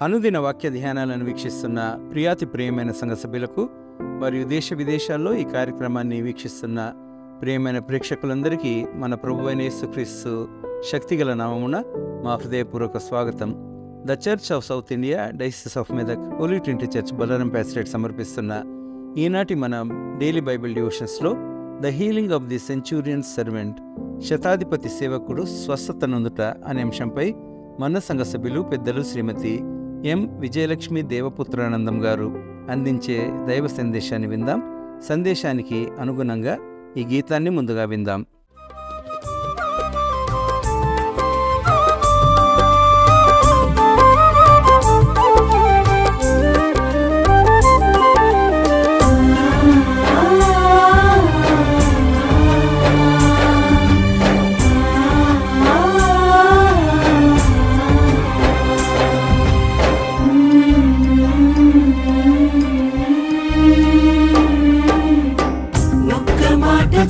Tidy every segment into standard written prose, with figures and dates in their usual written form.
అనుదిన వాక్య ధ్యానాలను వీక్షిస్తున్న ప్రియాతి ప్రియమైన సంఘ సభ్యులకు మరియు దేశ విదేశాల్లో ఈ కార్యక్రమాన్ని వీక్షిస్తున్న ప్రియమైన ప్రేక్షకులందరికీ మన ప్రభువైన యేసుక్రీస్తు శక్తిగల నామమున మా హృదయపూర్వక స్వాగతం. The Church of South India diocese of Medak Holy Trinity Church Bollaram pastorate సమర్పిస్తున్న ఈనాటి మన డైలీ బైబిల్ డివోషన్స్లో the healing of the centurion servant, శతాధిపతి సేవకుడు స్వస్థత నొందుట అనే అంశంపై మన సంఘ సభ్యులు పెద్దలు శ్రీమతి ఎం విజయలక్ష్మి దేవపుత్రానందం గారు అందించే దైవ సందేశాన్ని విందాం. సందేశానికి అనుగుణంగా ఈ గీతాన్ని ముందుగా విందాం.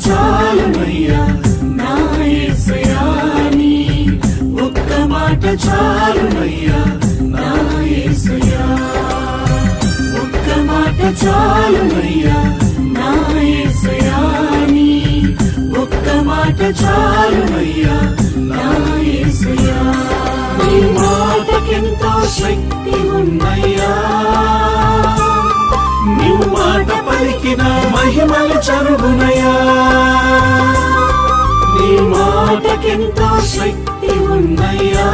చాలునయ్యా నా యేసయ్యా నీ ఒక్క మాట చాలునయ్యా నా యేసయ్యా, ఒక్క మాట చాలునయ్యా నా యేసయ్యా నీ ఒక్క మాట చాలునయ్యా నా యేసయ్యా. నీ మాటకెంతో శక్తి ఉన్నయ్యా, నీవు మాట పలికిన మహిమలు చరుగునయ్యా. నీ మాటకెంతో శక్తి ఉన్నయ్యా,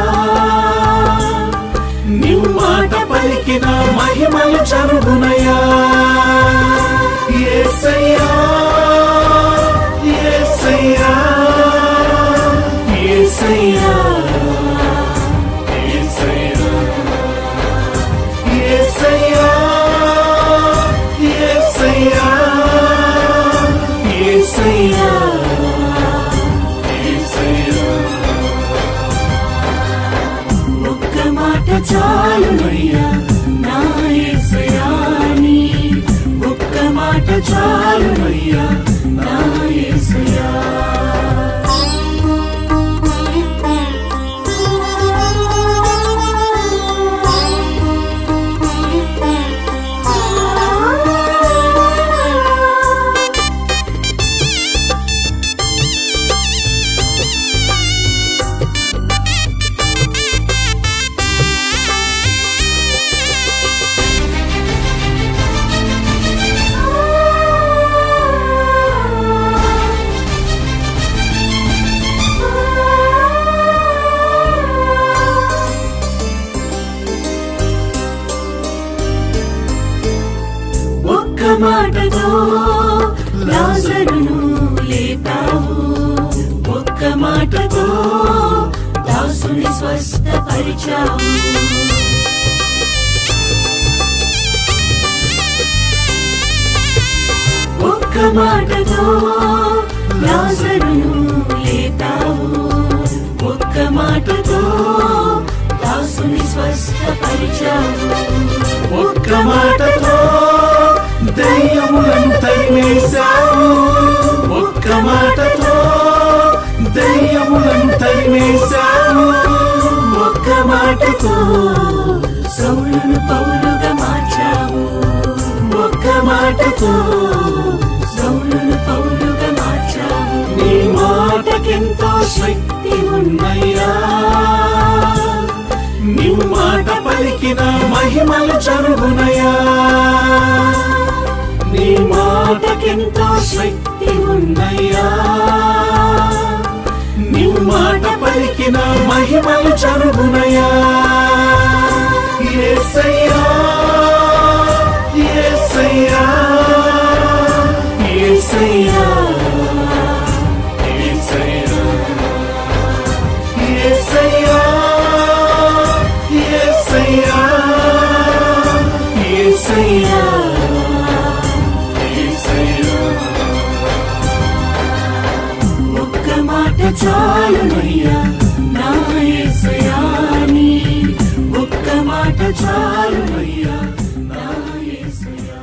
నీవు మాట పలికిన మహిమలు చరుగునయ్యా. యేసయ్యా యేసయ్యా యేసయ్యా యేసయ్యా యేసయ్యా యేసయ్యా యేసయ్యా యేసయ్యా, ఒక్క మాట చాలునయ్యా నా యేసయ్యా నీ ఒక్క మాట చాలునయ్యా నా యేసయ్యా. ఒక్క మాటతో లాజరును లేపావు, ఒక్క మాటతో దాసుని స్వస్థపరిచావు. ఒక్క మాటతో లాజరును లేపావు, ఒక్క మాటతో దాసుని స్వస్థపరిచావు. ఒక్క మాటతో దయ్యములను తరిమేశావు, ఒక్క మాటతో దయ్యములను తరిమేశావు. ఒక్క మాటతో సౌలును పౌలుగా మార్చావు, ఒక్క మాటతో సౌలును పౌలుగా మార్చావు. నీ మాటకెంతో శక్తి ఉన్నయ్యా, నీవు మాట పలికిన మహిమలు చరుగునయ్యా. నీ మాటకెంతో శక్తి ఉన్నయ్యా, నీవు మాట పలికిన మహిమలు చరుగునయ్యా. యేసయ్యా యేసయ్యా యేసయ్యా యేసయ్యా యేసయ్యా యేసయ్యా యేసయ్యా యేసయ్యా, ఒక్క మాట చాలునయ్యా నా యేసయ్యా నీ ఒక్క మాట చాలునయ్యా నా యేసయ్యా.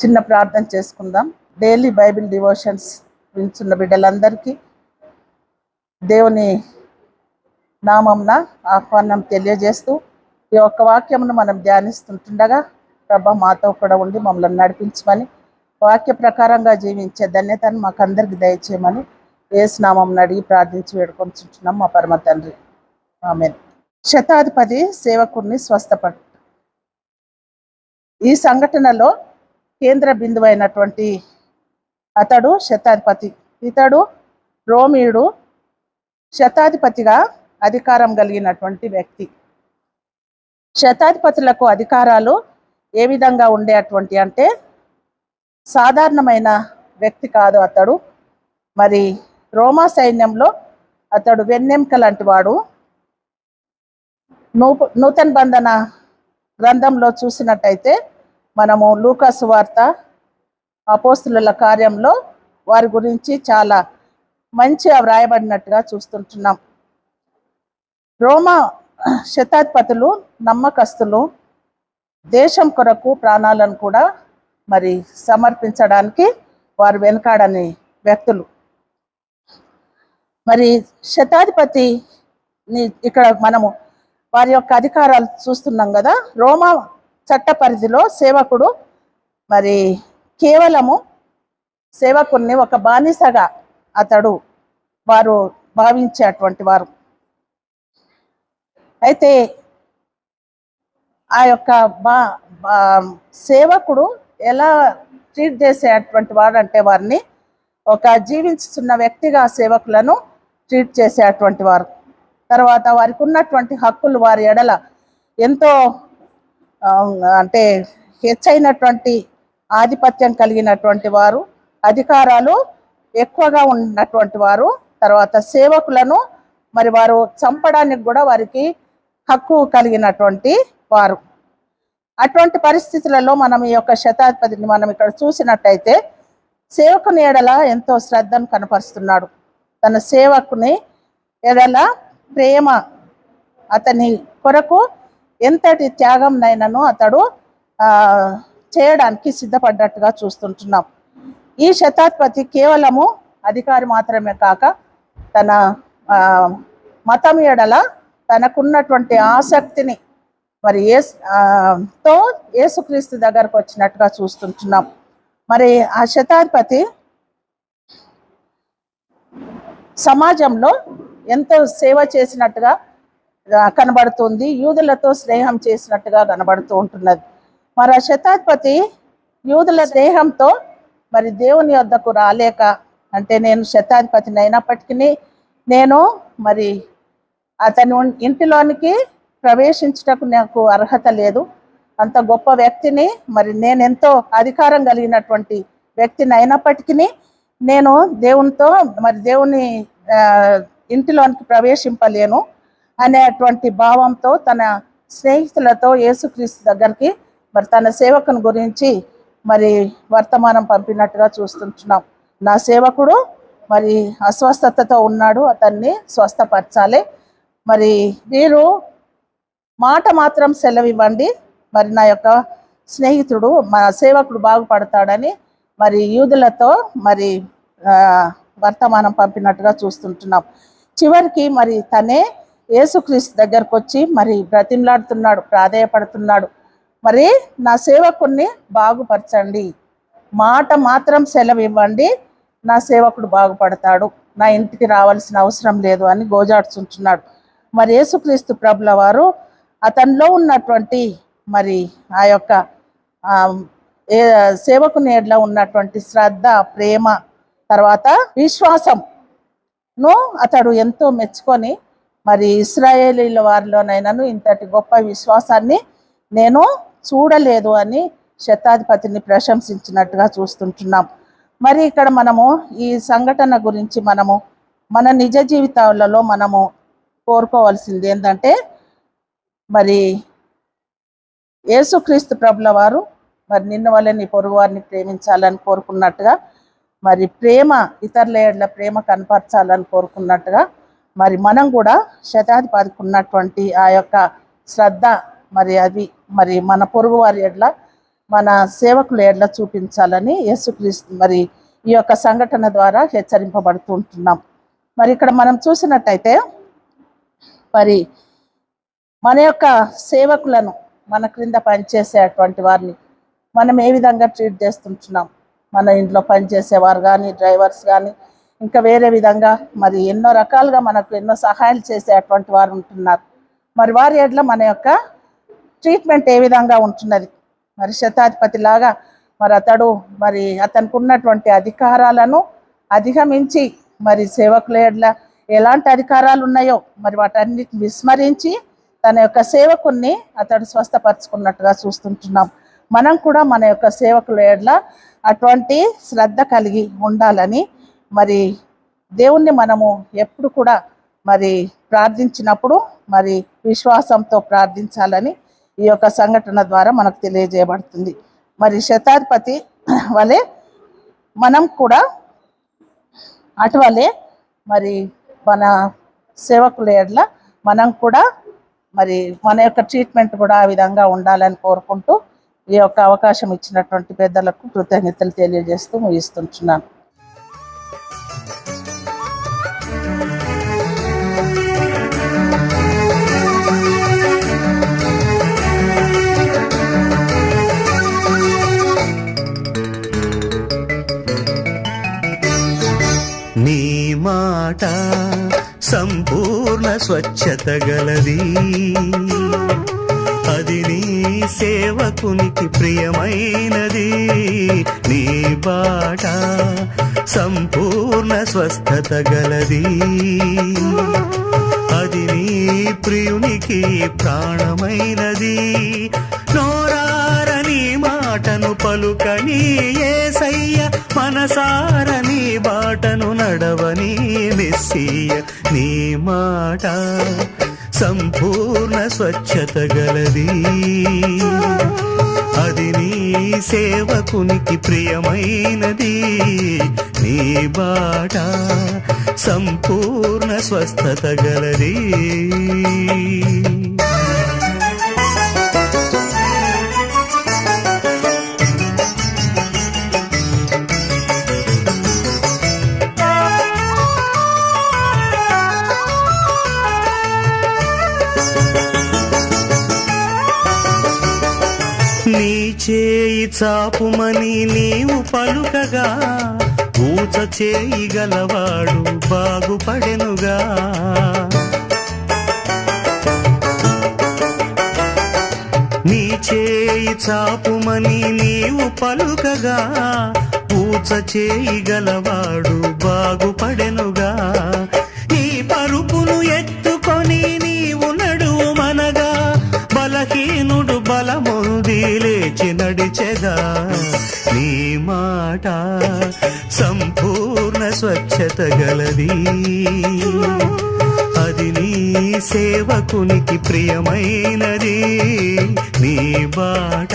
చిన్న ప్రార్థన చేసుకుందాం. డైలీ బైబిల్ డివోషన్స్ వింటున్న బిడ్డలందరికీ దేవుని నామంన ఆహ్వానం తెలియజేస్తూ ఈ ఒక్క వాక్యమును మనం ధ్యానిస్తుండగా ప్రభా మాతో కూడా ఉండి మమ్మల్ని నడిపించమని, వాక్య ప్రకారంగా జీవించే ధన్యతను మాకందరికి దయచేయమని యేసు నామమున అడిగి ప్రార్థించి వేడుకొంచున్నాం మా పరమ తండ్రి, ఆమేన్. శతాధిపతి సేవకుడిని స్వస్థపడు. ఈ సంఘటనలో కేంద్ర బిందువు అయినటువంటి అతడు శతాధిపతి. ఇతడు రోమీయుడు, శతాధిపతిగా అధికారం కలిగినటువంటి వ్యక్తి. శతాధిపతులకు అధికారాలు ఏ విధంగా ఉండేటువంటి అంటే సాధారణమైన వ్యక్తి కాదు అతడు. మరి రోమా సైన్యంలో అతడు వెన్నెముక లాంటి వాడు. నూతన బంధన గ్రంథంలో చూసినట్టయితే మనము లూకా సువార్త, అపోస్తుల కార్యంలో వారి గురించి చాలా మంచిగా వ్రాయబడినట్టుగా చూస్తుంటున్నాం. రోమా శతాధిపతులు నమ్మకస్తులు, దేశం కొరకు ప్రాణాలను కూడా మరి సమర్పించడానికి వారు వెనకాడని వ్యక్తులు. మరి శతాధిపతిని ఇక్కడ మనము వారి యొక్క అధికారాలు చూస్తున్నాం కదా. రోమా చట్ట పరిధిలో సేవకుడు మరి కేవలము సేవకుడిని ఒక బానిసగా వారు భావించేటువంటి వారు. అయితే ఆ యొక్క సేవకుడు ఎలా ట్రీట్ చేసేటువంటి వాడు అంటే వారిని ఒక జీవించుతున్న వ్యక్తిగా సేవకులను ట్రీట్ చేసేటువంటి వారు. తర్వాత వారికి ఉన్నటువంటి హక్కులు వారి ఎడల ఎంతో అంటే హెచ్చైనటువంటి ఆధిపత్యం కలిగినటువంటి వారు, అధికారాలు ఎక్కువగా ఉన్నటువంటి వారు. తర్వాత సేవకులను మరి వారు చంపడానికి కూడా వారికి హక్కు కలిగినటువంటి వారు. అటువంటి పరిస్థితులలో మనం ఈ యొక్క శతాధిపతిని మనం ఇక్కడ చూసినట్టయితే సేవకుని ఎడల ఎంతో శ్రద్ధను కనపరుస్తున్నాడు. తన సేవకుని ఎడల ప్రేమ, అతని కొరకు ఎంతటి త్యాగంనైనను అతడు చేయడానికి సిద్ధపడ్డట్టుగా చూస్తుంటున్నాం. ఈ శతాధిపతి కేవలము అధికారి మాత్రమే కాక తన మతం ఎడల తనకున్నటువంటి ఆసక్తిని మరి యేసుక్రీస్తు దగ్గరకు వచ్చినట్టుగా చూస్తుంటున్నాం. మరి ఆ శతాధిపతి సమాజంలో ఎంతో సేవ చేసినట్టుగా కనబడుతుంది, యూదులతో స్నేహం చేసినట్టుగా కనబడుతూ ఉంటున్నది. మరి ఆ శతాధిపతి యూదుల స్నేహంతో మరి దేవుని వద్దకు రాలేక, అంటే నేను శతాధిపతిని అయినప్పటికీ నేను మరి అతని ఇంటిలోనికి ప్రవేశించటకు నాకు అర్హత లేదు, అంత గొప్ప వ్యక్తిని, మరి నేను ఎంతో అధికారం కలిగినటువంటి వ్యక్తిని అయినప్పటికీ నేను దేవుని ఇంటిలోనికి ప్రవేశింపలేను అనేటువంటి భావంతో తన స్నేహితులతో యేసుక్రీస్తు దగ్గరికి మరి తన సేవకుని గురించి మరి వర్తమానం పంపినట్టుగా చూస్తుంటున్నాం. నా సేవకుడు మరి అస్వస్థతతో ఉన్నాడు, అతన్ని స్వస్థపరచాలి, మరి మీరు మాట మాత్రం సెలవివ్వండి, మరి నా యొక్క స్నేహితుడు మా సేవకుడు బాగుపడతాడని మరి యూదులతో మరి వర్తమానం పంపినట్టుగా చూస్తుంటున్నాం. చివరికి మరి తనే యేసుక్రీస్తు దగ్గరకు వచ్చి మరి బ్రతిమలాడుతున్నాడు, ప్రాధేయపడుతున్నాడు, మరి నా సేవకుడిని బాగుపరచండి, మాట మాత్రం సెలవివ్వండి, నా సేవకుడు బాగుపడతాడు, నా ఇంటికి రావాల్సిన అవసరం లేదు అని గోజాడుచుంటున్నాడు. మరి యేసుక్రీస్తు ప్రభుల వారు అతనిలో ఉన్నటువంటి మరి ఆ యొక్క సేవకుని ఎడల ఉన్నటువంటి శ్రద్ధ, ప్రేమ, తర్వాత విశ్వాసంను అతడు ఎంతో మెచ్చుకొని మరి ఇశ్రాయేలీల వారిలోనైనాను ఇంతటి గొప్ప విశ్వాసాన్ని నేను చూడలేదు అని శతాధిపతిని ప్రశంసించినట్టుగా చూస్తుంటున్నాం. మరి ఇక్కడ మనము ఈ సంఘటన గురించి మనము మన నిజ జీవితాలలో మనము కోరుకోవాల్సింది ఏంటంటే మరి యేసుక్రీస్తు ప్రభుల వారు మరి నిన్ను వల్ల నీ పొరుగు వారిని ప్రేమించాలని కోరుకున్నట్టుగా, మరి ప్రేమ ఇతరుల ఎడల ప్రేమ కనపరచాలని కోరుకున్నట్టుగా మరి మనం కూడా శతాధిపతికి ఉన్నటువంటి ఆ యొక్క శ్రద్ధ మరి అది మరి మన పొరుగు వారి ఎడల మన సేవకులు ఎట్లా చూపించాలని యేసుక్రీస్తు మరి ఈ యొక్క సంఘటన ద్వారా హెచ్చరింపబడుతూ ఉంటున్నాం. మరి ఇక్కడ మనం చూసినట్టయితే మరి మన యొక్క సేవకులను, మన క్రింద పనిచేసేటువంటి వారిని మనం ఏ విధంగా ట్రీట్ చేస్తుంటున్నాం? మన ఇంట్లో పనిచేసేవారు కానీ, డ్రైవర్స్ కానీ, ఇంకా వేరే విధంగా మరి ఎన్నో రకాలుగా మనకు ఎన్నో సహాయాలు చేసేటువంటి వారు ఉంటున్నారు. మరి వారి ఎడ్ల మన యొక్క ట్రీట్మెంట్ ఏ విధంగా ఉంటున్నది? మరి శతాధిపతి లాగా మరి అతడు మరి అతనికి ఉన్నటువంటి అధికారాలను అధిగమించి మరి సేవకుల ఎడ్ల ఎలాంటి అధికారాలు ఉన్నాయో మరి వాటన్నిటిని విస్మరించి తన యొక్క సేవకుని అతడు స్వస్థపరచుకున్నట్టుగా చూస్తుంటున్నాం. మనం కూడా మన యొక్క సేవకుల ఎడ్ల అటువంటి శ్రద్ధ కలిగి ఉండాలని మరి దేవుణ్ణి మనము ఎప్పుడు కూడా మరి ప్రార్థించినప్పుడు మరి విశ్వాసంతో ప్రార్థించాలని ఈ యొక్క సంఘటన ద్వారా మనకు తెలియజేయబడుతుంది. మరి శతాధిపతి వలె మనం కూడా అటువలే మరి మన సేవకుల ఎడ్ల మనం కూడా మరి మన యొక్క ట్రీట్మెంట్ కూడా ఆ విధంగా ఉండాలని కోరుకుంటూ ఈ యొక్క అవకాశం ఇచ్చినటువంటి పెద్దలకు కృతజ్ఞతలు తెలియజేస్తూ ముగిస్తుంటున్నాను. నీ మాట సంపూర్ణ స్వచ్ఛత గలది, అది నీ సేవకునికి ప్రియమైనది. నీ బాట సంపూర్ణ స్వస్థత గలది, అది నీ ప్రియునికి ప్రాణమైనది. నోరారని మాటను పలుకని యేసయ్య, మనసారని బాటను నడవని మెస్సియ. నీ మాట సంపూర్ణ స్వచ్ఛత గలది, అది నీ సేవకునికి ప్రియమైనది. నీ బాట సంపూర్ణ స్వస్థత గలది. నీ చేయి చాపుమని నీవు పలుకగా, ఊచ చేయి గలవాడు బాగుపడెనుగా. నీ చేయి చాపుమని నీవు పలుకగా, ఊచ చేయి గలవాడు బాగుపడెనుగా. నీ పరుపును ఎత్తుకొని నీవు నడుమనగా, బలహీనుడు బలమొంది లేచి నడిచెగా. నీ మాట సంపూర్ణ స్వచ్ఛత గలది, అది నీ సేవకునికి ప్రియమైనది. నీ బాట